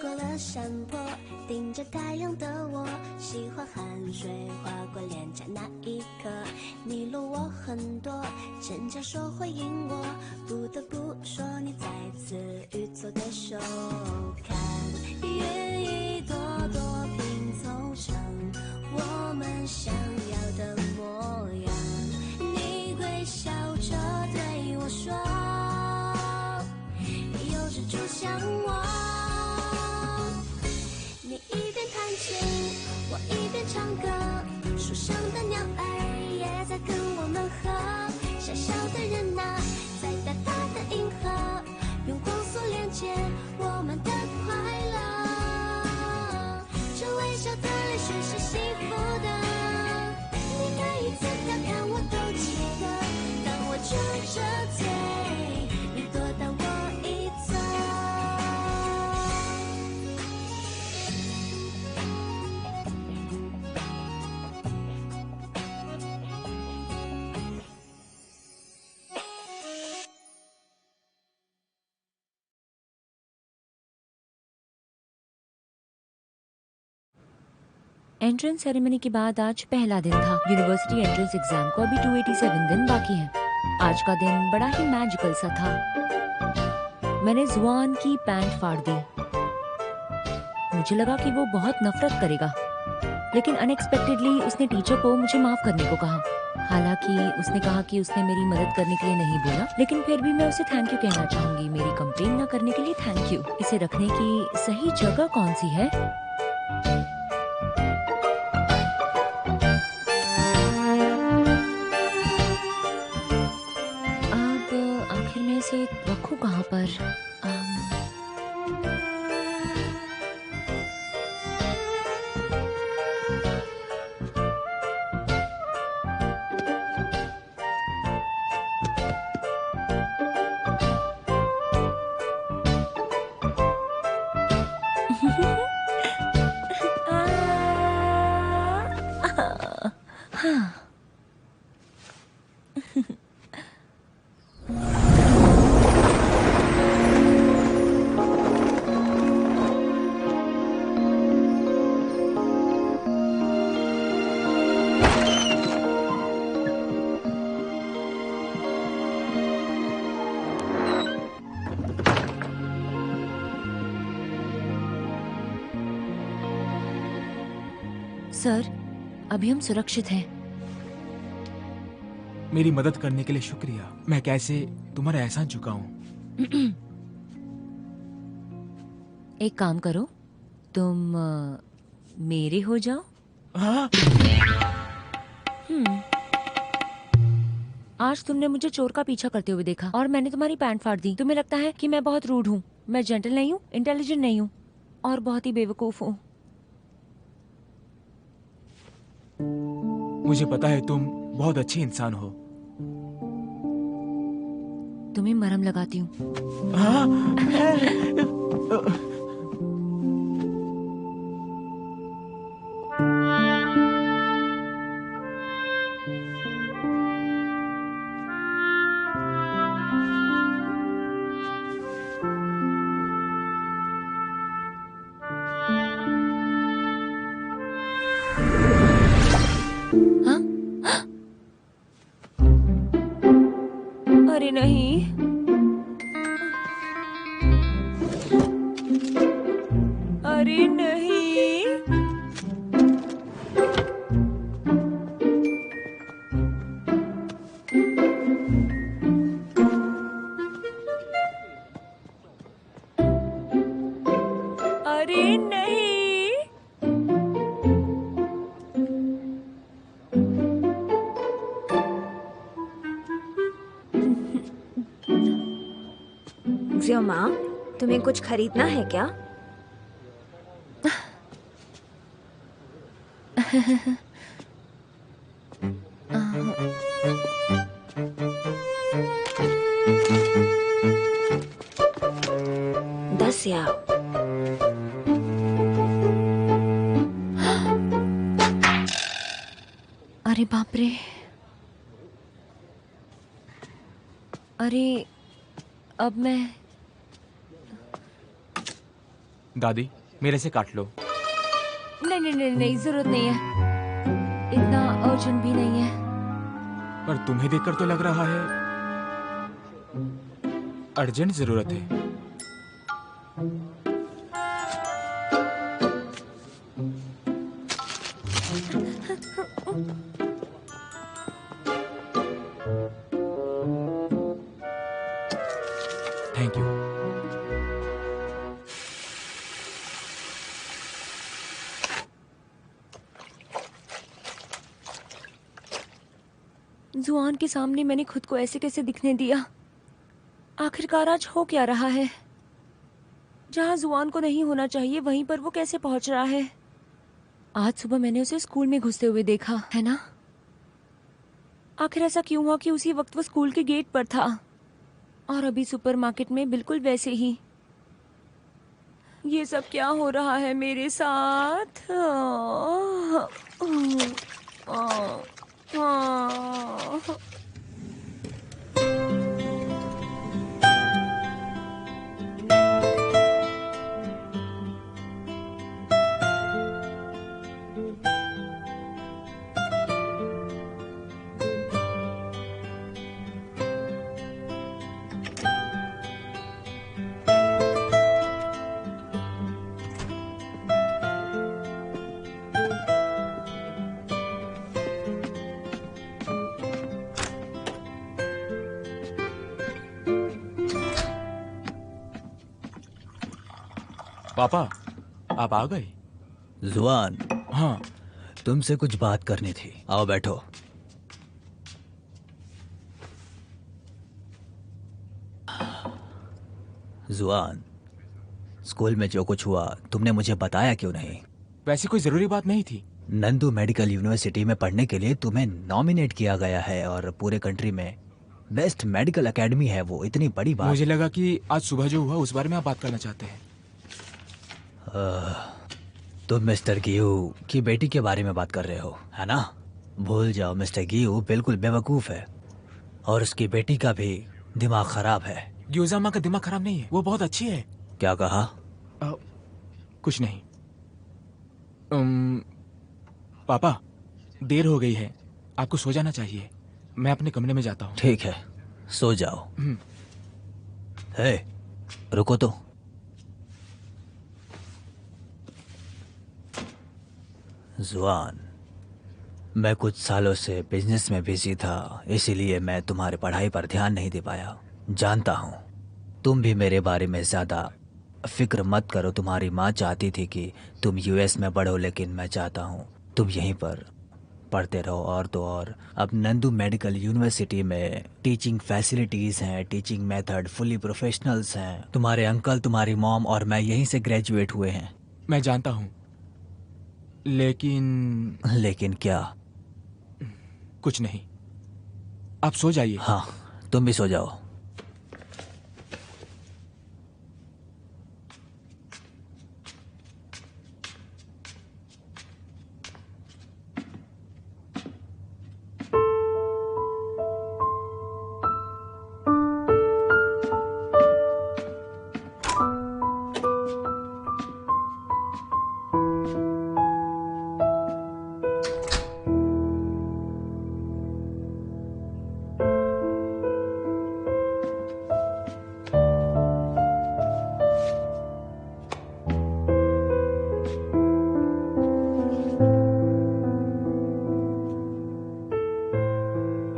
过了山坡，顶着太阳的我，喜欢汗水划过脸颊那一刻，你落我很多，真假说回应我，不得不说你再次与错的手，看云一朵朵拼凑成我们想要的模样，你微笑着对我说，有只猪像我，你一边弹琴，我一边唱歌，树上的鸟儿也在跟我们和，小小的人啊，在大大的银河，用光速连接我们的快乐，这微笑的泪水是幸福的，你每一次调侃我都记得，当我撅着嘴，你躲到我一侧。एंट्रेंस ceremony के बाद आज पहला दिन था। यूनिवर्सिटी एंट्रेंस एग्जाम को अभी 287 दिन बाकी हैं। आज का दिन बड़ा ही मैजिकल सा था। मैंने जुआन की पैंट फाड़ दी। मुझे लगा कि वो बहुत नफरत करेगा, लेकिन अनएक्सपेक्टेडली उसने टीचर को मुझे माफ करने को कहा। हालांकि उसने कहा कि उसने मेरी मदद करने के लिए नहीं बोला, लेकिन फिर भी मैं उसे थैंक यू कहना चाहूंगी। मेरी कंप्लेन न करने के लिए थैंक यू। इसे रखने की सही जगह कौन सी है? आखिर मैं इसे रखूं कहाँ पर? हाँ। सर, अभी हम सुरक्षित हैं। मेरी मदद करने के लिए शुक्रिया। मैं कैसे तुम्हारा एहसान चुकाऊं? एक काम करो, तुम मेरे हो जाओ। हाँ? आज तुमने मुझे चोर का पीछा करते हुए देखा और मैंने तुम्हारी पैंट फाड़ दी। तुम्हें लगता है कि मैं बहुत रूड हूँ। मैं जेंटल नहीं हूँ, इंटेलिजेंट नहीं हूँ और बहुत ही बेवकूफ हूँ। मुझे पता है तुम बहुत अच्छी इंसान हो। तुम्हें मरहम लगाती हूँ। हाँ? अरे नहीं, अरे नहीं, अरे नहीं। माँ, तुम्हें कुछ खरीदना है क्या? दस या अरे बाप रे, अरे अब मैं दादी मेरे से काट लो। नहीं नहीं नहीं नहीं, जरूरत नहीं है, इतना अर्जेंट भी नहीं है। पर तुम्हें देखकर तो लग रहा है अर्जेंट जरूरत है। Thank you. जुआन के सामने मैंने खुद को ऐसे कैसे दिखने दिया? आखिरकार आज हो क्या रहा है? जहां जुआन को नहीं होना चाहिए वहीं पर वो कैसे पहुंच रहा है? आज सुबह मैंने उसे स्कूल में घुसते हुए देखा है ना। आखिर ऐसा क्यों हुआ कि उसी वक्त वो स्कूल के गेट पर था और अभी सुपरमार्केट में बिल्कुल वैसे ही? ये सब क्या हो रहा है मेरे साथ? पापा आप आ गए? जुआन, हाँ। तुमसे कुछ बात करनी थी, आओ बैठो। जुआन, स्कूल में जो कुछ हुआ तुमने मुझे बताया क्यों नहीं? वैसी कोई जरूरी बात नहीं थी। नंदू मेडिकल यूनिवर्सिटी में पढ़ने के लिए तुम्हें नॉमिनेट किया गया है और पूरे कंट्री में बेस्ट मेडिकल एकेडमी है वो, इतनी बड़ी बात। मुझे लगा कि आज सुबह जो हुआ उस बारे में आप बात करना चाहते हैं। तुम मिस्टर गियू की बेटी के बारे में बात कर रहे हो, है ना? भूल जाओ, मिस्टर गियू बिल्कुल बेवकूफ है और उसकी बेटी का भी दिमाग खराब है। यूजामा का दिमाग खराब नहीं है, वो बहुत अच्छी है। क्या कहा? कुछ नहीं। पापा देर हो गई है, आपको सो जाना चाहिए। मैं अपने कमरे में जाता हूँ। ठीक है, सो जाओ। हे, रुको तो। जुआन, मैं कुछ सालों से बिजनेस में बिजी था, इसीलिए मैं तुम्हारे पढ़ाई पर ध्यान नहीं दे पाया। जानता हूँ तुम भी मेरे बारे में ज्यादा फिक्र मत करो। तुम्हारी माँ चाहती थी कि तुम यूएस में पढ़ो, लेकिन मैं चाहता हूँ तुम यहीं पर पढ़ते रहो। और तो और, अब नंदू मेडिकल यूनिवर्सिटी में टीचिंग फैसिलिटीज हैं, टीचिंग मेथड फुली प्रोफेशनल्स हैं। तुम्हारे अंकल, तुम्हारी मॉम और मैं यहीं से ग्रेजुएट हुए हैं। मैं जानता हूँ, लेकिन क्या? कुछ नहीं, आप सो जाइए। हाँ, तुम भी सो जाओ।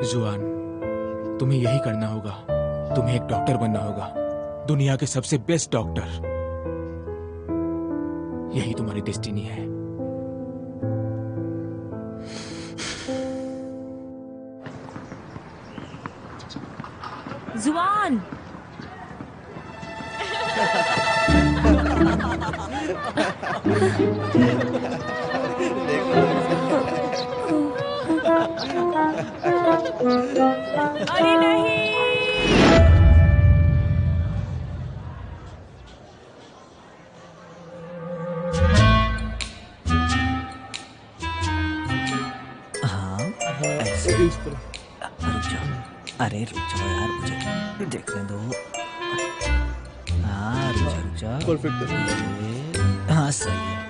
जुआन, तुम्हें यही करना होगा। तुम्हें एक डॉक्टर बनना होगा, दुनिया के सबसे बेस्ट डॉक्टर। यही तुम्हारी डेस्टिनी है। जुआन, अरे नहीं। हाँ, ऐसे रुक जाओ। अरे रुक जाओ यार, मुझे देखने दो। हाँ, रुक जाओ। परफेक्ट है। बात सही है।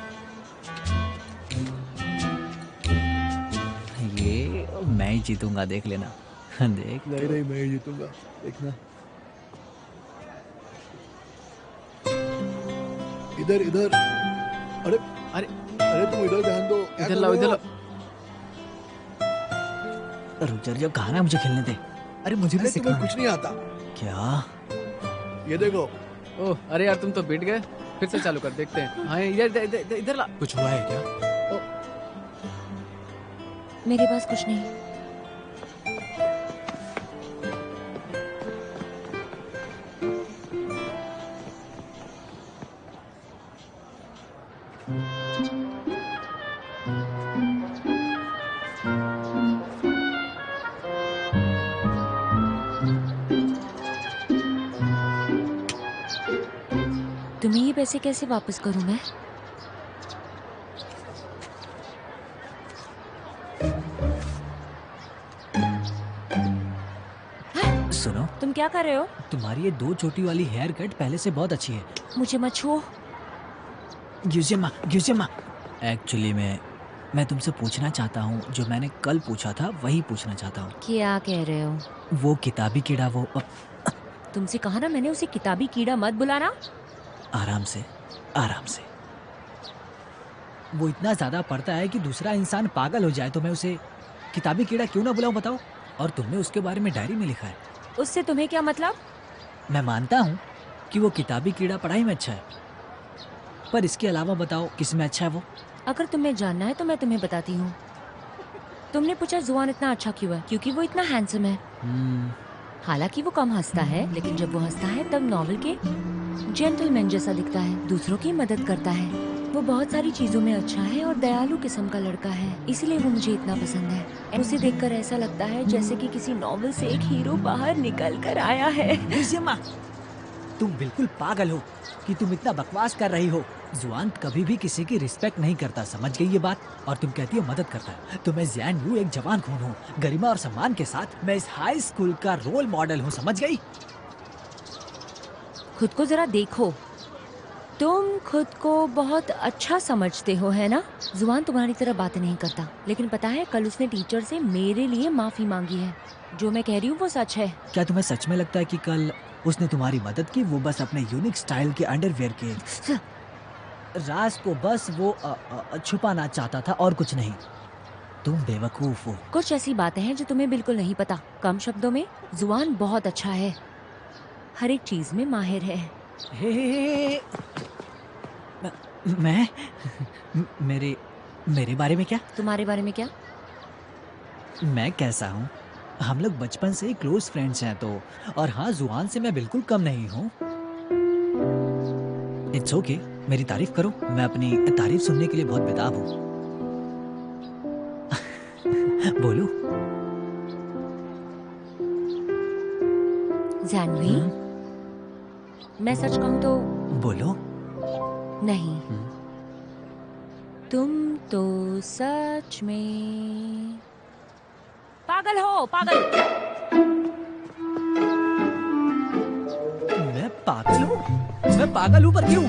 ये मैं ही जीतूंगा, देख लेना। देख नहीं नहीं, मैं ही जीतूंगा, देखना। इधर इधर। अरे अरे अरे तुम इधर ध्यान दो। क्या इधर कर लाओ, रहे इधर हो? लाओ। रुक जा, कहा ना मुझे खेलने दे। अरे मुझे भी अरे सिखा। तुम्हें कुछ नहीं आता। क्या? ये देखो। ओह अरे यार, तुम तो बैठ गए। फिर से चालू कर, देखते हैं। हाँ इधर इधर इधर इधर ला। कुछ हुआ है क्या? मेरे पास कुछ नहीं। तुम्हें ये पैसे कैसे वापस करूं मैं? सुनो, तुम क्या कर रहे हो? तुम्हारी ये 2 चोटी वाली हेयर कट पहले से बहुत अच्छी है। मुझे मत छुओ। ग्यूजिमा। एक्चुअली मैं तुमसे पूछना चाहता हूँ, जो मैंने कल पूछा था वही पूछना चाहता हूँ। क्या कह रहे हो? वो किताबी कीड़ा, वो तुमसे कहा ना मैंने, उसे किताबी कीड़ा मत बुलाना। आराम से, आराम से। वो इतना ज्यादा पढ़ता है कि दूसरा इंसान पागल हो जाए, तो मैं उसे किताबी कीड़ा क्यों ना बुलाऊं बताओ? और तुमने उसके बारे में डायरी में लिखा है। उससे तुम्हें क्या मतलब? मैं मानता हूँ कि वो किताबी कीड़ा पढ़ाई में अच्छा है, पर इसके अलावा बताओ किस में अच्छा है वो? अगर तुम्हें जानना है तो मैं तुम्हें बताती हूँ। तुमने पूछा जुआन इतना अच्छा क्यों है? क्योंकि वो इतना हैंडसम है। हालांकि वो कम हंसता है, लेकिन जब वो हंसता है तब नॉवल के जेंटलमैन जैसा दिखता है, दूसरों की मदद करता है। वो बहुत सारी चीजों में अच्छा है और दयालु किस्म का लड़का है, इसलिए वो मुझे इतना पसंद है। उसे देखकर ऐसा लगता है जैसे कि किसी नॉवल से एक हीरो बाहर निकल कर आया है। ग्यूजिमा, तुम बिल्कुल पागल हो कि तुम इतना बकवास कर रही हो। जुआन कभी भी किसी की रिस्पेक्ट नहीं करता, समझ गई ये बात? और तुम कहती हो मदद करता है। तो मैं ज़ियान यू एक जवान खून हूँ, गरिमा और सम्मान के साथ। मैं इस हाई स्कूल का रोल मॉडल हूँ, समझ गई? खुद को जरा देखो। तुम खुद को बहुत अच्छा समझते हो, है ना? जुआन तुम्हारी तरह बातें नहीं करता, लेकिन पता है कल उसने टीचर से मेरे लिए माफी मांगी है। जो मैं कह रही हूँ वो सच है। क्या तुम्हें सच में लगता है कि कल उसने तुम्हारी मदद की? वो बस अपने यूनिक स्टाइल के अंडरवियर के राज को बस वो छुपाना चाहता था और कुछ नहीं। तुम बेवकूफ हो। कुछ ऐसी बातें हैं जो तुम्हें बिल्कुल नहीं पता। कम शब्दों में जुआन बहुत अच्छा है, हर एक चीज में माहिर है। हे, मैं मेरे बारे में क्या? तुम्हारे बारे में क्या? मैं कैसा हूँ? हम लोग बचपन से ही क्लोज फ्रेंड्स हैं तो। और हाँ, जुआन से मैं बिल्कुल कम नहीं हूँ। इट्स ओके, मेरी तारीफ करो। मैं अपनी तारीफ सुनने के लिए बहुत बेताब हूँ। बोलो। जानवी, मैं सच कहूँ तो बोलो। नहीं। तुम तो सच में पागल हो, पागल। मैं पागल हूँ? मैं पागल हूँ, पर क्यों?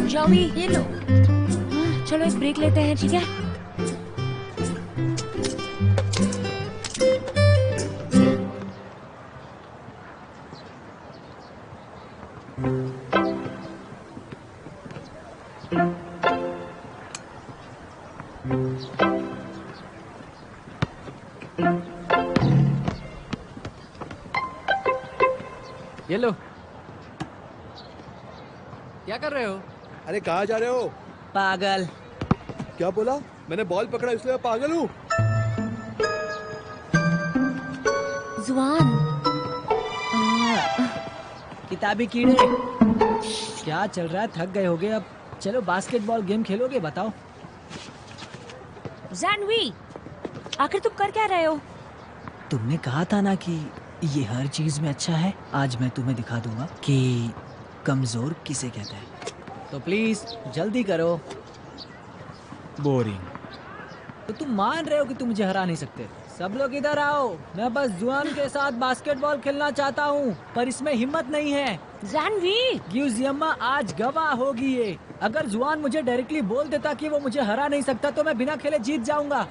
जाओ, ये लो। चलो एक ब्रेक लेते हैं, ठीक है? ये लो। क्या कर रहे हो? अरे कहाँ जा रहे हो? पागल। क्या बोला? मैंने बॉल पकड़ा इसलिए मैं पागल हूँ? जुआन, किताबी कीड़े, क्या चल रहा है? थक गए होगे अब। चलो बास्केटबॉल गेम खेलोगे? बताओ। जानवी, आखिर तुम कर क्या रहे हो? तुमने कहा था ना कि ये हर चीज में अच्छा है। आज मैं तुम्हें दिखा दूंगा कि कमजोर किसे कहते हैं? तो प्लीज जल्दी करो। बोरिंग। तो तुम मान रहे हो कि तुम मुझे हरा नहीं सकते? सब लोग इधर आओ, मैं बस जुआन के साथ बास्केटबॉल खेलना चाहता हूँ, पर इसमें हिम्मत नहीं है। जानवी, गियुजियामा आज गवाह होगी ये। अगर जुआन मुझे डायरेक्टली बोल देता कि वो मुझे हरा नहीं सकता तो मैं बिना खेले जीत जाऊंगा।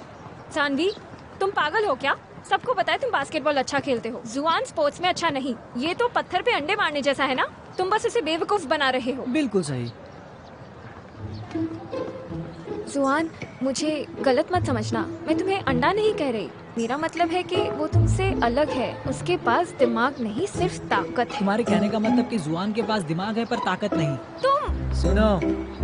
जानवी, तुम पागल हो क्या? सबको पता है तुम बास्केटबॉल अच्छा खेलते हो। जुआन स्पोर्ट्स में अच्छा नहीं। ये तो पत्थर पे अंडे मारने जैसा है ना। तुम बस उसे बेवकूफ बना रहे हो। बिल्कुल सही। जुआन, मुझे गलत मत समझना। मैं तुम्हें अंडा नहीं कह रही। मेरा मतलब है कि वो तुमसे अलग है। उसके पास दिमाग नहीं, सिर्फ ताकत है। तुम्हारे कहने का मतलब कि जुआन के पास दिमाग है पर ताकत नहीं। तुम सुनो,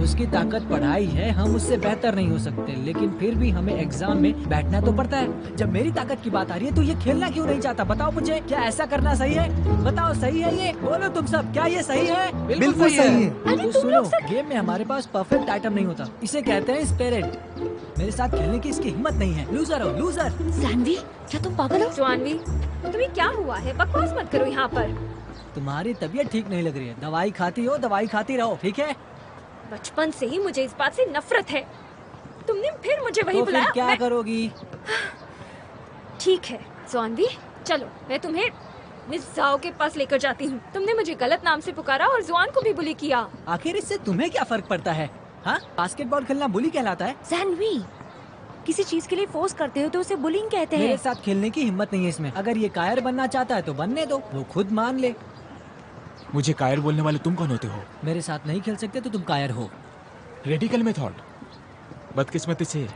उसकी ताकत पढ़ाई है, हम उससे बेहतर नहीं हो सकते, लेकिन फिर भी हमें एग्जाम में बैठना तो पड़ता है। जब मेरी ताकत की बात आ रही है तो ये खेलना क्यों नहीं चाहता? बताओ मुझे, क्या ऐसा करना सही है? बताओ, सही है ये? बोलो तुम सब, क्या ये सही है? बिल्कुल सही है। अरे तो तुम सुनो, लोग सब गेम में हमारे पास परफेक्ट आइटम नहीं होता, इसे कहते हैं स्पिरिट। मेरे साथ खेलने की इसकी हिम्मत नहीं है। लूजर हो, लूजर। जानवी, क्या तुम पागल हो? जुआनवी, तुम्हें क्या हुआ है? बकवास मत करो यहाँ पर। तुम्हारी तबीयत ठीक नहीं लग रही है, दवाई खाती हो, दवाई खाती रहो, ठीक है? बचपन से ही मुझे इस बात से नफरत है। तुमने फिर मुझे वही तो फिर बुलाया। क्या करोगी? ठीक है जुआनवी, चलो मैं तुम्हें मिस जाओ के पास लेकर जाती हूँ। तुमने मुझे गलत नाम से पुकारा और जुआन को भी बुली किया। आखिर इससे तुम्हें क्या फर्क पड़ता है? हाँ, बास्केटबॉल खेलना बुली कहलाता है? जानवी, किसी चीज के लिए फोर्स करते हो तो उसे बुलिंग कहते मेरे हैं। साथ खेलने की हिम्मत नहीं है इसमें। अगर ये कायर बनना चाहता है तो बनने दो, वो खुद मान ले। मुझे कायर बोलने वाले तुम कौन होते हो? मेरे साथ नहीं खेल सकते तो तुम कायर हो। Radical method. बदकिस्मती से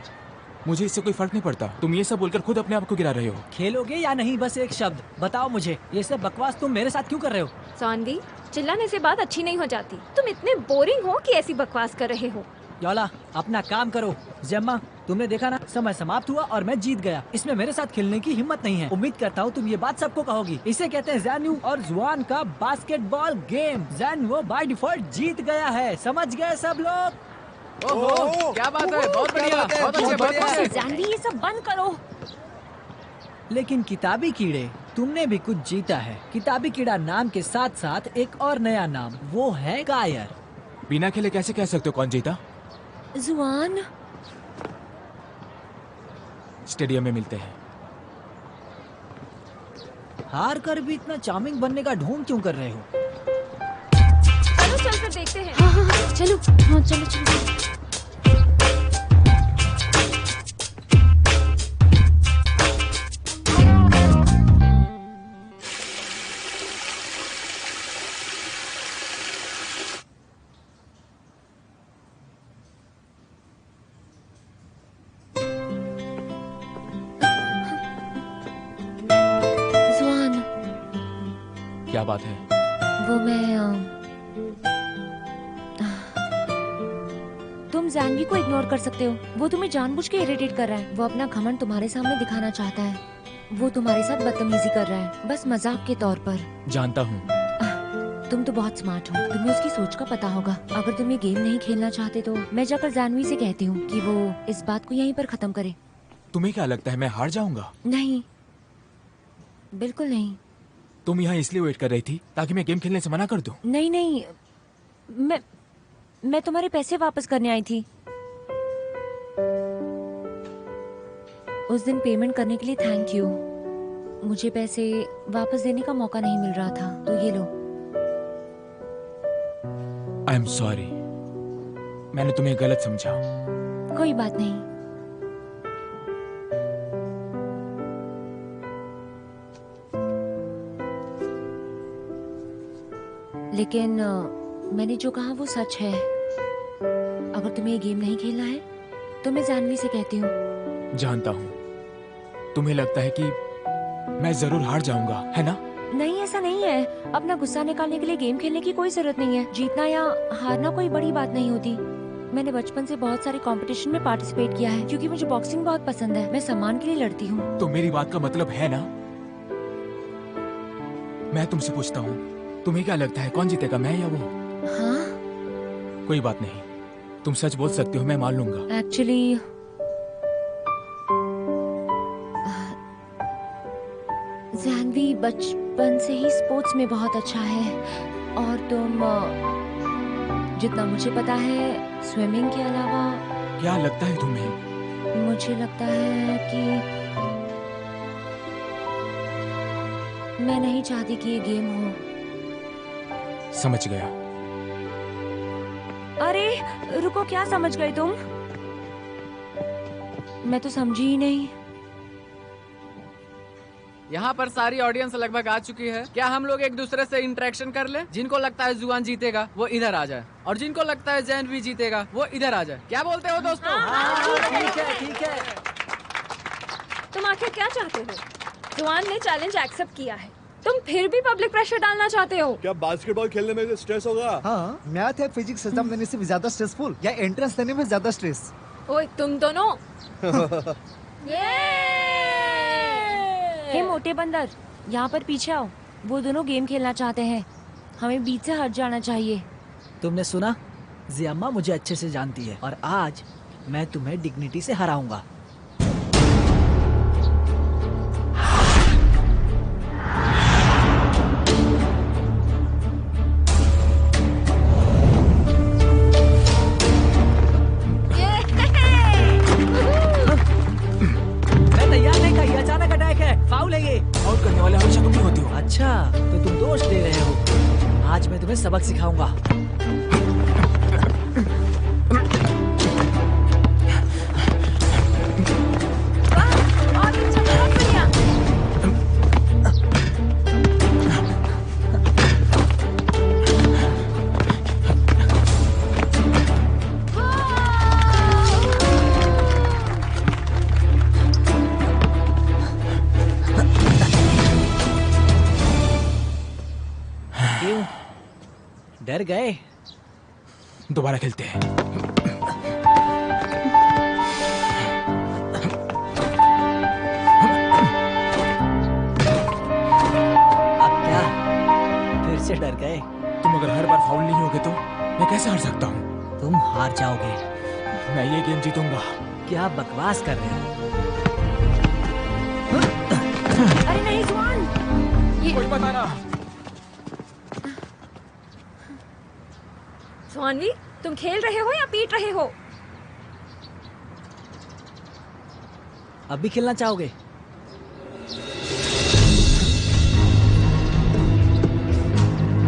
मुझे इससे कोई फर्क नहीं पड़ता। तुम ये सब बोलकर खुद अपने आप को गिरा रहे हो। खेलोगे या नहीं, बस एक शब्द बताओ मुझे। ये सब बकवास तुम मेरे साथ क्यों कर रहे हो? जुआनवी, चिल्लाने से बात अच्छी नहीं हो जाती। तुम इतने बोरिंग हो कि ऐसी बकवास कर रहे हो। योला, अपना काम करो। जम्मा, तुमने देखा ना, समय समाप्त हुआ और मैं जीत गया। इसमें मेरे साथ खेलने की हिम्मत नहीं है। उम्मीद करता हूँ तुम ये बात सबको कहोगी। इसे कहते हैं ज़ैन्यू और जुआन का बास्केटबॉल गेम। ज़ैन वो बाय डिफॉल्ट जीत गया है। समझ गए सब लोग? ओहो, क्या बात है, बहुत बढ़िया, बहुत अच्छे, बहुत अच्छे। जानवी, ये सब बंद करो। लेकिन किताबी कीड़े, तुमने भी कुछ जीता है। किताबी कीड़ा नाम के साथ साथ एक और नया नाम, वो है कायर। बिना खेले कैसे कह सकते हो कौन जीता? जुआन, स्टेडियम में मिलते हैं। हार कर भी इतना चार्मिंग बनने का ढोंग क्यों कर रहे हो? चलो चलकर देखते हैं। हाँ हाँ हाँ, चलो, हाँ चलो चलो। जुआन, क्या बात है? वो तुम जानवी को इग्नोर कर सकते हो। वो तुम्हें जानबूझ के इरिटेट कर रहा है। वो अपना घमंड तुम्हारे सामने दिखाना चाहता है। वो तुम्हारे साथ बदतमीजी कर रहा है, बस मजाक के तौर पर। जानता हूँ। तुम तो बहुत स्मार्ट हो, तुम्हें उसकी सोच का पता होगा। अगर तुम ये गेम नहीं खेलना चाहते तो मैं जाकर जानवी से कहती हूँ कि वो इस बात को यहीं पर खत्म करे। तुम्हें क्या लगता है मैं हार जाऊंगा? नहीं, बिल्कुल नहीं। तुम यहाँ इसलिए वेट कर रही थी ताकि मैं गेम खेलने से मना कर दूं? नहीं नहीं, मैं तुम्हारे पैसे वापस करने आई थी। उस दिन पेमेंट करने के लिए थैंक यू। मुझे पैसे वापस देने का मौका नहीं मिल रहा था, तो ये लो। आई एम सॉरी, मैंने तुम्हें गलत समझा। कोई बात नहीं। लेकिन मैंने जो कहा वो सच है। अगर तुम्हें ये गेम नहीं खेलना है तो मैं जानवी से कहती हूँ। जानता हूँ, तुम्हें लगता है कि मैं जरूर हार जाऊंगा, है ना? नहीं, ऐसा नहीं है। अपना गुस्सा निकालने के लिए गेम खेलने की कोई जरूरत नहीं है। जीतना या हारना कोई बड़ी बात नहीं होती। मैंने बचपन से बहुत सारे कंपटीशन में पार्टिसिपेट किया है क्योंकि मुझे बॉक्सिंग बहुत पसंद है। मैं सम्मान के लिए लड़ती हूँ। तो मेरी बात का मतलब है ना? मैं तुमसे पूछता हूँ, तुम्हें क्या लगता है कौन जीतेगा, मैं या वो? हाँ, कोई बात नहीं, तुम सच बोल सकते हो, मैं मान लूंगा। एक्चुअली जानवी, बचपन से ही स्पोर्ट्स में बहुत अच्छा है और तुम जितना मुझे पता है स्विमिंग के अलावा क्या लगता है तुम्हें? मुझे लगता है कि मैं नहीं चाहती कि ये गेम हो। समझ गया। अरे रुको, क्या समझ गए तुम? मैं तो समझी ही नहीं। यहाँ पर सारी ऑडियंस लगभग आ चुकी है। क्या हम लोग एक दूसरे से इंटरेक्शन कर ले? जिनको लगता है जुआन जीतेगा वो इधर आ जाए और जिनको लगता है जैन भी जीतेगा वो इधर आ जाए। क्या बोलते हो दोस्तों? ठीक है। तुम आखिर क्या चाहते हो? जुआन ने चैलेंज एक्सेप्ट किया है, तुम फिर भी पब्लिक प्रेशर डालना चाहते हो? क्या बास्केटबॉल खेलने में स्ट्रेस होगा? हाँ, मैथ या फिजिक्स एग्जाम देने से भी ज्यादा स्ट्रेसफुल या एंट्रेंस देने में ज्यादा स्ट्रेस? ओए तुम दोनों। हे मोटे बंदर, यहाँ पर पीछे आओ। वो दोनों गेम खेलना चाहते हैं, हमें बीच से हट जाना चाहिए। तुमने सुना? जियामा मुझे अच्छे से जानती है और आज मैं तुम्हें डिग्निटी से हराऊंगा। मैं तैयार नहीं था, ये अचानक अटैक है, फाउल है ये। आउट करने वाले हमेशा तुम ही होते हो। अच्छा, तो तुम दोष दे रहे हो। आज मैं तुम्हें सबक सिखाऊंगा। क्यों? डर गए? दोबारा खेलते हैं। अब क्या? फिर से डर गए? तुम अगर हर बार फाउल नहीं होगे तो मैं कैसे हार सकता हूँ? तुम हार जाओगे। मैं ये गेम जीतूंगा। क्या बकवास कर रहे हो? अरे नहीं जुआन, कोई बताना। स्वानवी, तुम खेल रहे हो या पीट रहे हो? अब भी खेलना चाहोगे?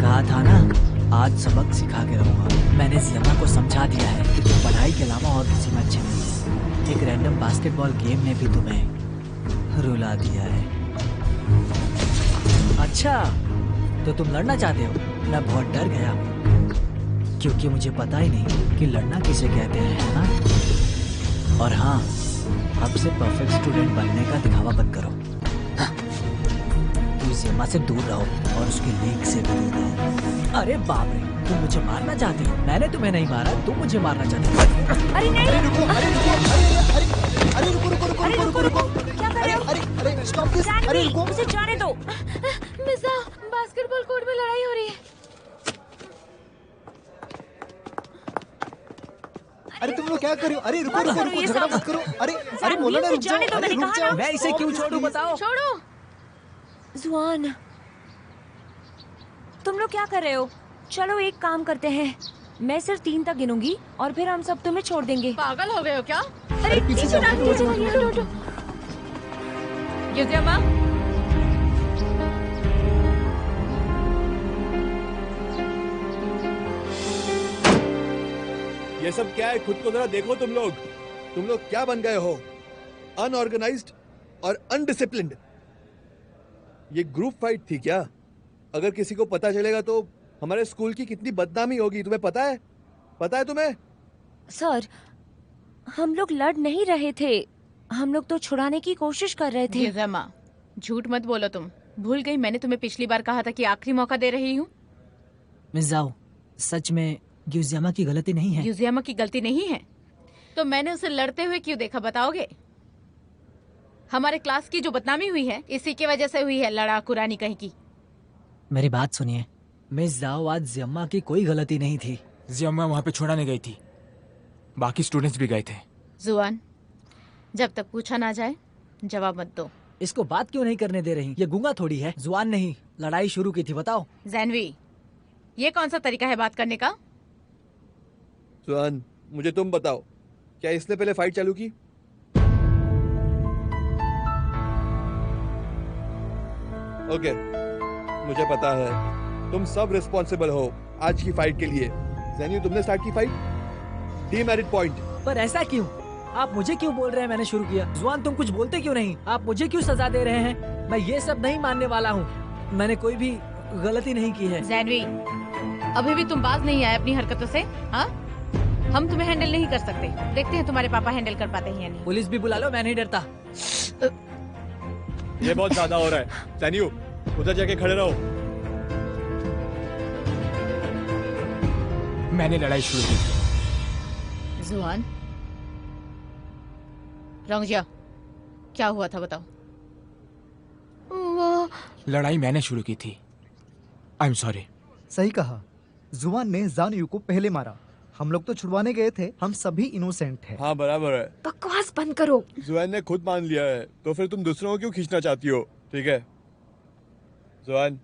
कहा था ना, आज सबक सिखा के रहूंगा। मैंने जियामा को समझा दिया है कि तुम पढ़ाई के अलावा और किसी में अच्छे नहीं। एक रैंडम बास्केटबॉल गेम ने भी तुम्हें रुला दिया है। अच्छा, तो तुम लड़ना चाहते हो? मैं बहुत डर गया क्योंकि मुझे पता ही नहीं कि लड़ना किसे कहते हैं, है ना? और हाँ, अब से परफेक्ट स्टूडेंट बनने का दिखावा मत करो। हाँ, तू जियामा से दूर रहो और उसकी लीग से भी दूर रहो। अरे बाप रे, तुम मुझे मारना चाहते हो? मैंने तुम्हें नहीं मारा, तुम मुझे मारना चाहते हो। अरे नहीं, अरे रुको, क्या कर रहे हो? अरे स्टॉप दिस। अरे रुको, उसे जाने दो। मिसा, बास्केटबॉल कोर्ट में लड़ाई हो रही है। अरे तुम लोग क्या कर रहे हो? अरे रुको, झगड़ा मत करो। अरे बोलो ना, रुक जाओ। जाने दो, अरे मैंने रुक कहा जाओ। ना। मैं इसे क्यों छोड़ूं, बताओ? छोड़ो। जुआन, तुम लोग क्या कर रहे हो? चलो एक काम करते हैं, मैं सिर्फ 3 तक गिनूंगी और फिर हम सब तुम्हें छोड़ देंगे। पागल हो गए हो क्या? अरे पीछे जाओ। युजियामा, ये सब क्या है? खुद को जरा देखो तुम लोग क्या बन गए हो? अनऑर्गेनाइज्ड और अनडिसिप्लिन्ड। ये ग्रुप फाइट थी क्या? अगर किसी को पता चलेगा तो हमारे स्कूल की कितनी बदनामी होगी, तुम्हें पता है? पता है तुम्हें? सर, हम लोग लड़ नहीं रहे थे, हम लोग तो छुड़ाने की कोशिश कर रहे थे। युजियामा, झूठ मत बोलो। तुम भूल गई मैंने तुम्हें पिछली बार कहा था कि आखिरी मौका दे रही हूँ। मिस जाओ, सच में युजियामा की गलती नहीं है। युजियामा की गलती नहीं है तो मैंने उसे लड़ते हुए क्यों देखा, बताओगे? हमारे क्लास की जो बदनामी हुई है इसी की वजह से हुई है, लड़ाकू रानी कहीं की। मेरी बात सुनिए मिस जाओ, आज जियामा की कोई गलती नहीं थी। जियामा वहाँ पे छुड़ाने गई थी, बाकी स्टूडेंट्स भी गए थे। जुआन, जब तक पूछा ना जाए जवाब मत दो। इसको बात क्यों नहीं करने दे रही? ये गूंगा थोड़ी है। जुआन नहीं, लड़ाई शुरू की थी, बताओ। जैनवी, ये कौन सा तरीका है बात करने का? जुआन, मुझे तुम बताओ, क्या इसने पहले फाइट चालू की? ओके, मुझे पता है तुम सब रिस्पॉन्सिबल हो आज की फाइट के लिए। जैन्यू, तुमने स्टार्ट की फाइट, डीमेरिट पॉइंट। पर ऐसा क्यों? आप मुझे क्यों बोल रहे हैं मैंने शुरू किया? जुआन, तुम कुछ बोलते क्यों नहीं? आप मुझे क्यों सजा दे रहे हैं? मैं ये सब नहीं मानने वाला हूँ। मैंने कोई भी गलती नहीं की है। जैनवी, अभी भी तुम बाज नहीं आए अपनी हरकतों से? हाँ, हम तुम्हें हैंडल नहीं कर सकते। देखते हैं तुम्हारे पापा हैंडल कर पाते हैं या नहीं। पुलिस भी बुला लो, मैं नहीं डरता। ये बहुत ज्यादा हो रहा है। जैन्यू, उधर जाके खड़े रहो। मैंने लड़ाई शुरू की। जुआन, रंगजिया, क्या हुआ था बताओ? वो लड़ाई मैंने शुरू की थी। I am sorry. सही कहा, जुआन ने जानयू को पहले मारा। हम लोग तो छुड़वाने गए थे, हम सभी इनोसेंट हैं। हाँ, बराबर है। बकवास बंद करो। जुआन ने खुद मान लिया है, तो फिर तुम दूसरों को क्यों खींचना चाहती हो? ठीक है जुआन,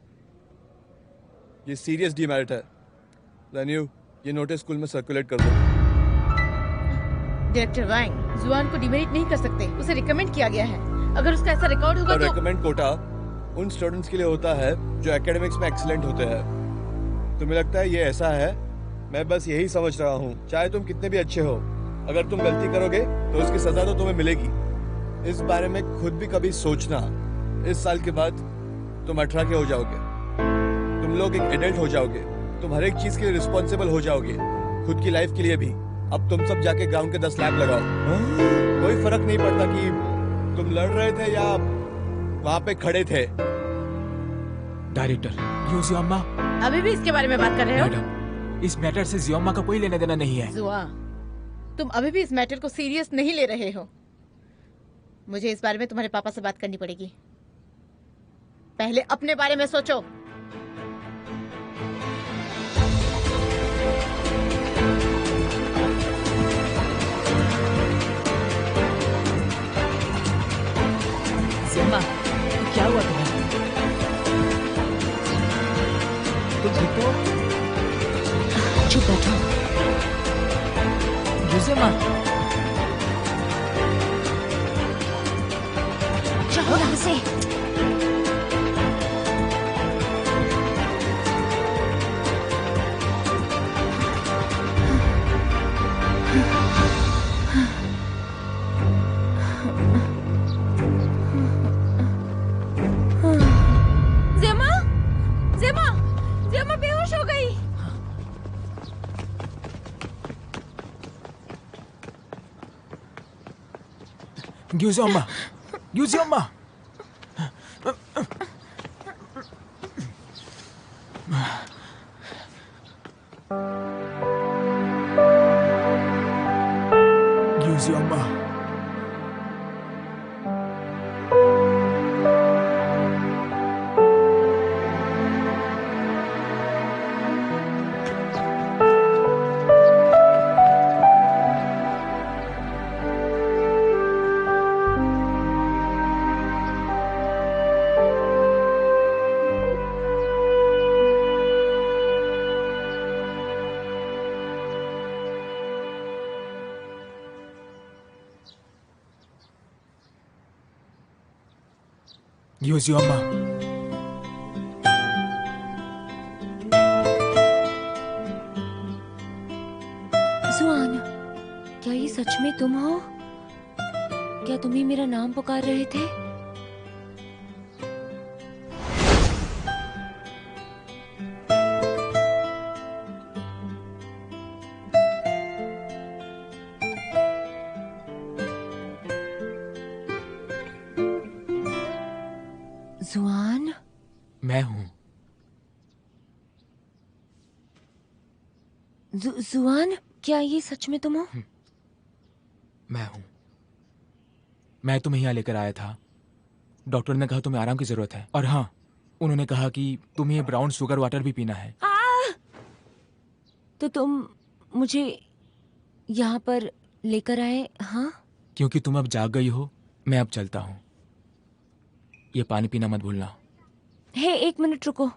ये सीरियस डीमेरिट है। जैन्यू, ये नोटिस स्कूल में सर्कुलेट कर दो। डायरेक्टर वांग, जुआन को डिमेरिट नहीं कर सकते, उसे रिकमेंड किया गया है। अगर उसका ऐसा रिकॉर्ड होगा तो रिकमेंड कोटा उन स्टूडेंट्स के लिए होता है जो एकेडमिक्स में एक्सीलेंट होते हैं। तुम्हें लगता है ये ऐसा है? मैं बस यही समझ रहा हूँ, चाहे तुम कितने भी अच्छे हो, अगर तुम गलती करोगे तो उसकी सजा तो तुम्हें मिलेगी। इस बारे में खुद भी कभी सोचना। इस साल के बाद तुम 18 के हो जाओगे, तुम लोग एक एडल्ट हो जाओगे, तुम हर एक चीज के लिए रिस्पॉन्सिबल हो जाओगे, खुद की लाइफ के लिए भी। अब तुम सब जाके ग्राउंड के 10 लैप लगाओ। कोई फर्क नहीं पड़ता कि तुम लड़ रहे थे या वहाँ पे खड़े थे। डायरेक्टर, क्यों जियोम्मा? अभी भी इसके बारे में बात कर रहे हो? मैडम, इस मैटर से जियोम्मा का कोई लेना देना नहीं है। जुआ, तुम अभी भी इस मैटर को सीरियस नहीं ले रहे हो। मुझे इस बारे में तुम्हारे पापा से बात करनी पड़ेगी। पहले अपने बारे में सोचो। सिम्मा, क्या हुआ तुम्हें? तुम ठीक तो? चुप बैठो। जुसेमा, जाओ यहाँ से। जेमा बेहोश हो गई। यूजियोम्मा, यूजियोम्मा। यूजियोम्मा, यूजियोम्मा। जुआन, क्या ये सच में तुम हो? क्या तुम ही मेरा नाम पुकार रहे थे? जुआन, मैं हूँ। जुआन, क्या ये सच में तुम हो? मैं हूँ। मैं तुम्हें यहाँ लेकर आया था। डॉक्टर ने कहा तुम्हें आराम की जरूरत है, और हाँ, उन्होंने कहा कि तुम्हें ये ब्राउन शुगर वाटर भी पीना है। तो तुम मुझे यहाँ पर लेकर आए? हाँ, क्योंकि तुम अब जाग गई हो, मैं अब चलता हूँ। ये पानी पीना मत भूलना। हे, 1 मिनट रुको।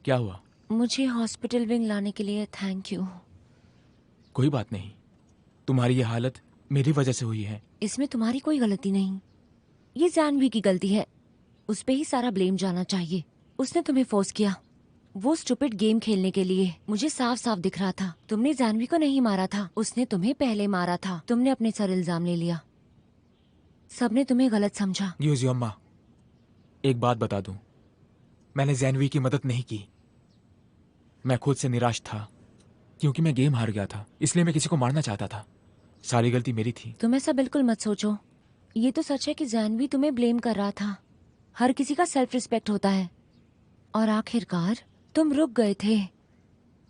क्या हुआ? मुझे हॉस्पिटल विंग लाने के लिए थैंक यू। कोई बात नहीं, तुम्हारी ये हालत मेरी वजह से हुई है। इसमें तुम्हारी कोई गलती नहीं, ये जानवी की गलती है। उस पे ही सारा ब्लेम जाना चाहिए। उसने तुम्हें फोर्स किया वो स्टूपिड गेम खेलने के लिए। मुझे साफ साफ दिख रहा था तुमने जानवी को नहीं मारा था, उसने तुम्हें पहले मारा था। तुमने अपने सर इल्जाम ले लिया, सबने तुम्हें गलत समझा। यूजी अम्मा, एक बात बता दूं, मैंने जानवी की मदद नहीं की। मैं खुद से निराश था क्योंकि मैं गेम हार गया था, इसलिए मैं किसी को मारना चाहता था। सारी गलती मेरी थी। तुम ऐसा बिल्कुल मत सोचो। ये तो सच है कि जानवी तुम्हें ब्लेम कर रहा था। हर किसी का सेल्फ रिस्पेक्ट होता है और आखिरकार तुम रुक गए थे।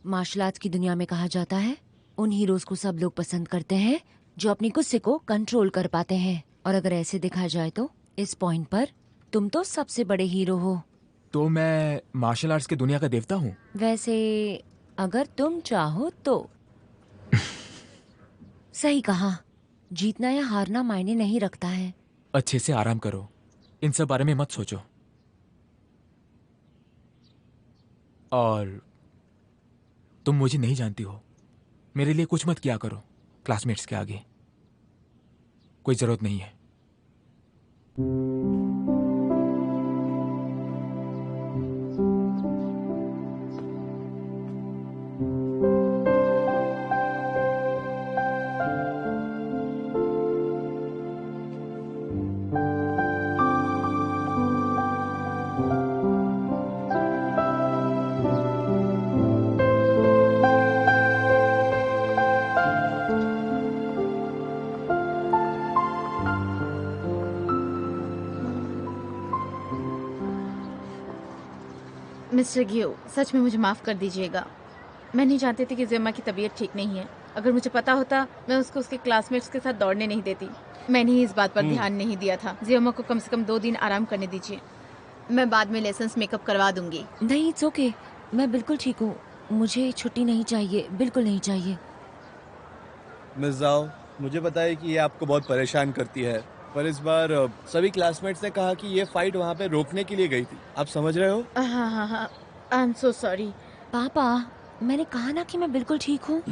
मार्शल आर्ट्स की दुनिया में कहा जाता है उन हीरोज को सब लोग पसंद करते हैं जो अपने गुस्से को कंट्रोल कर पाते हैं। और अगर ऐसे देखा जाए तो इस पॉइंट पर तुम तो सबसे बड़े हीरो हो। तो मैं मार्शल आर्ट्स की दुनिया का देवता हूँ? वैसे अगर तुम चाहो तो। सही कहा, जीतना या हारना मायने नहीं रखता है। अच्छे से आराम करो, इन सब बारे में मत सोचो। और तुम मुझे नहीं जानती हो, मेरे लिए कुछ मत किया करो क्लासमेट्स के आगे, कोई जरूरत नहीं है। मिस्टर गियो, सच में मुझे माफ़ कर दीजिएगा। मैं नहीं जानती थी कि जिम्मा की तबीयत ठीक नहीं है। अगर मुझे पता होता मैं उसको उसके क्लासमेट्स के साथ दौड़ने नहीं देती। मैंने ही इस बात पर ध्यान नहीं दिया था। जिम्मा को कम से कम 2 दिन आराम करने दीजिए, मैं बाद में लेसन्स मेकअप करवा दूंगी। नहीं, इट्स ओके, मैं बिल्कुल ठीक हूँ। मुझे छुट्टी नहीं चाहिए, बिल्कुल नहीं चाहिए। मिस जाओ, मुझे पता है कि ये आपको बहुत परेशान करती है, पर इस बार सभी क्लासमेट्स ने कहा कि ये फाइट वहाँ पे रोकने के लिए गई थी। आप समझ रहे हो? हाँ, आई एम सो सॉरी। पापा, मैंने कहा ना कि मैं बिल्कुल ठीक हूँ।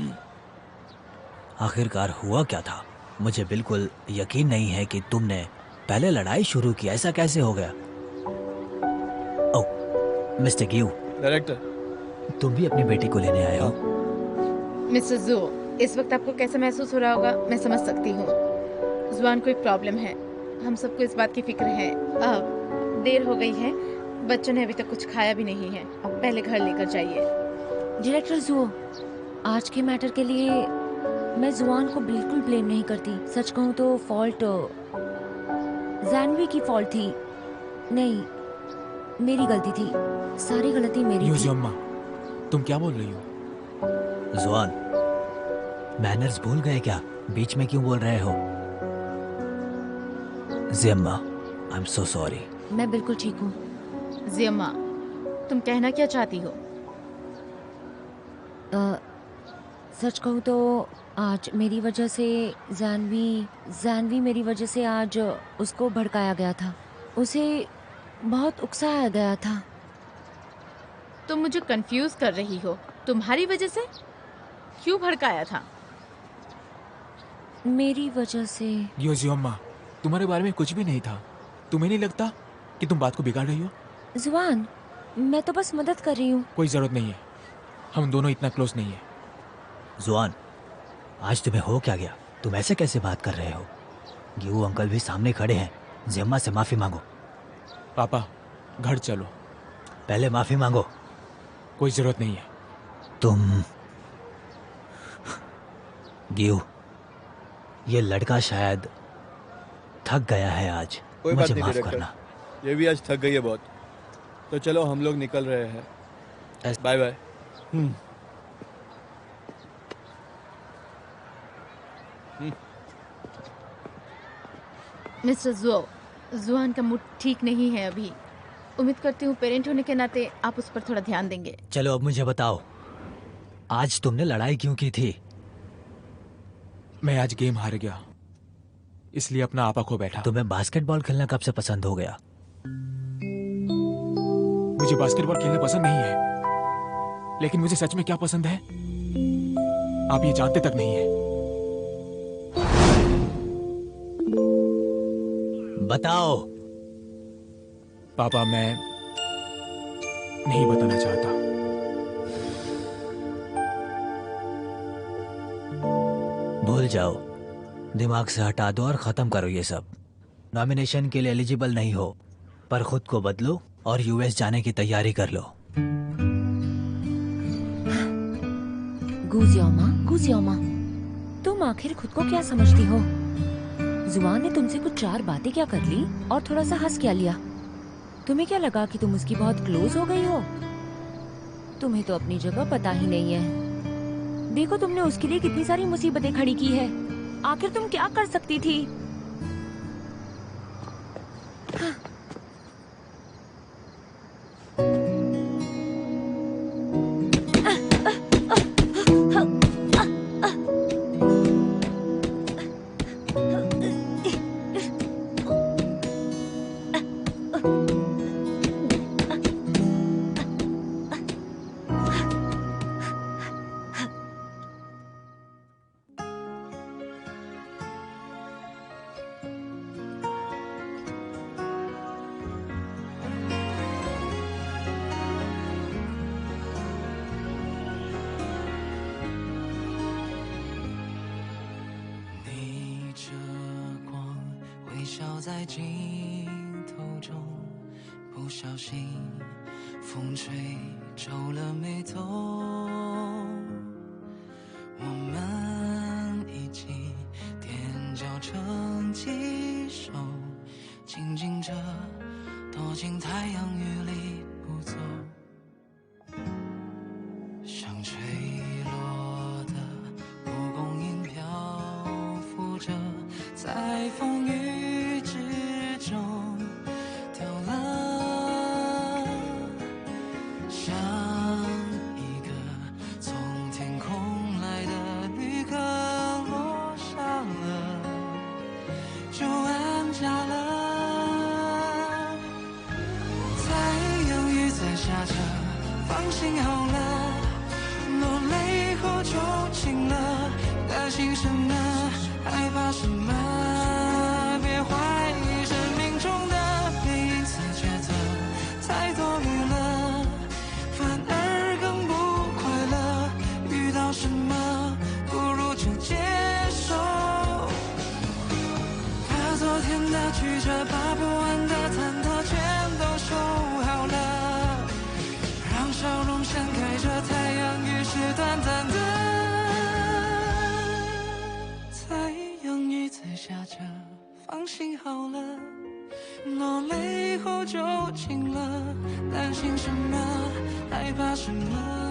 आखिरकार हुआ क्या था? मुझे बिल्कुल यकीन नहीं है कि तुमने पहले लड़ाई शुरू की। ऐसा कैसे हो गया? ओह, मिस्टर गियो। डायरेक्टर, तुम भी अपनी बेटी को लेने आए हो? मिस्टर जू, इस वक्त आपको कैसा महसूस हो रहा होगा मैं समझ सकती हूँ। जुआन को एक प्रॉब्लम है, हम सबको इस बात की फिक्र है। अब देर हो गई है, बच्चों ने अभी तक कुछ खाया भी नहीं है। अब पहले घर लेकर जाइए। डायरेक्टर जू, आज के मैटर के लिए मैं जुआन को बिल्कुल ब्लेम नहीं करती। सच कहूँ तो फॉल्ट जानवी की फॉल्ट थी, नहीं मेरी गलती थी। सारी गलती मेरी थी। अम्मा, तुम क्या बोल रही हो? जुआन, मैनर्स भूल गए क्या? बीच में क्यों बोल रहे हो? जिम्मा, आई एम सो सॉरी। मैं बिल्कुल ठीक हूँ। जिम्मा, तुम कहना क्या चाहती हो? सच कहूँ तो आज मेरी वजह से जानवी मेरी वजह से आज उसको भड़काया गया था, उसे बहुत उकसाया गया था। तुम मुझे कंफ्यूज कर रही हो। तुम्हारी वजह से? क्यों भड़काया था? मेरी वजह से। योजी अम्मा, तुम्हारे बारे में कुछ भी नहीं था। तुम्हें नहीं लगता कि तुम बात को बिगाड़ रही हो? जुआन, मैं तो बस मदद कर रही हूँ। कोई जरूरत नहीं है, हम दोनों इतना क्लोज नहीं है। जुआन, आज तुम्हें हो क्या गया? तुम ऐसे कैसे बात कर रहे हो? गियो अंकल भी सामने खड़े हैं। जिम्मा से माफी मांगो। पापा, घर चलो। पहले माफी मांगो। कोई जरूरत नहीं है। तुम गियो, ये लड़का शायद थक गया है आज। कोई बात मुझे नहीं माफ डायरेक्टर, करना। ये भी आज थक गई है बहुत। तो चलो हम लोग निकल रहे हैं। Bye bye. मिस्टर जुआन का मूड ठीक नहीं है अभी। उम्मीद करती हूँ पेरेंट होने के नाते आप उस पर थोड़ा ध्यान देंगे। चलो अब मुझे बताओ, आज तुमने लड़ाई क्यों की थी? मैं आज गेम हार गया, इसलिए अपना आपा खो बैठा। तुम्हें बास्केटबॉल खेलना कब से पसंद हो गया? मुझे बास्केटबॉल खेलना पसंद नहीं है, लेकिन मुझे सच में क्या पसंद है आप ये जानते तक नहीं है। बताओ। पापा मैं नहीं बताना चाहता। भूल जाओ, दिमाग से हटा दो और खत्म करो ये सब। नॉमिनेशन के लिए एलिजिबल नहीं हो, पर खुद को बदलो और यूएस जाने की तैयारी कर लो। गुजियामा, तुम आखिर खुद को क्या समझती हो? जुआन ने तुमसे कुछ 4 बातें क्या कर ली और थोड़ा सा हंस क्या लिया? तुम्हें क्या लगा कि तुम उसकी बहुत क्लोज हो गई हो? तुम्हें तो अपनी जगह पता ही नहीं है। देखो तुमने उसके लिए कितनी सारी मुसीबतें खड़ी की है। आखिर तुम क्या कर सकती थी?落泪后就晴了，担心什么，害怕什么。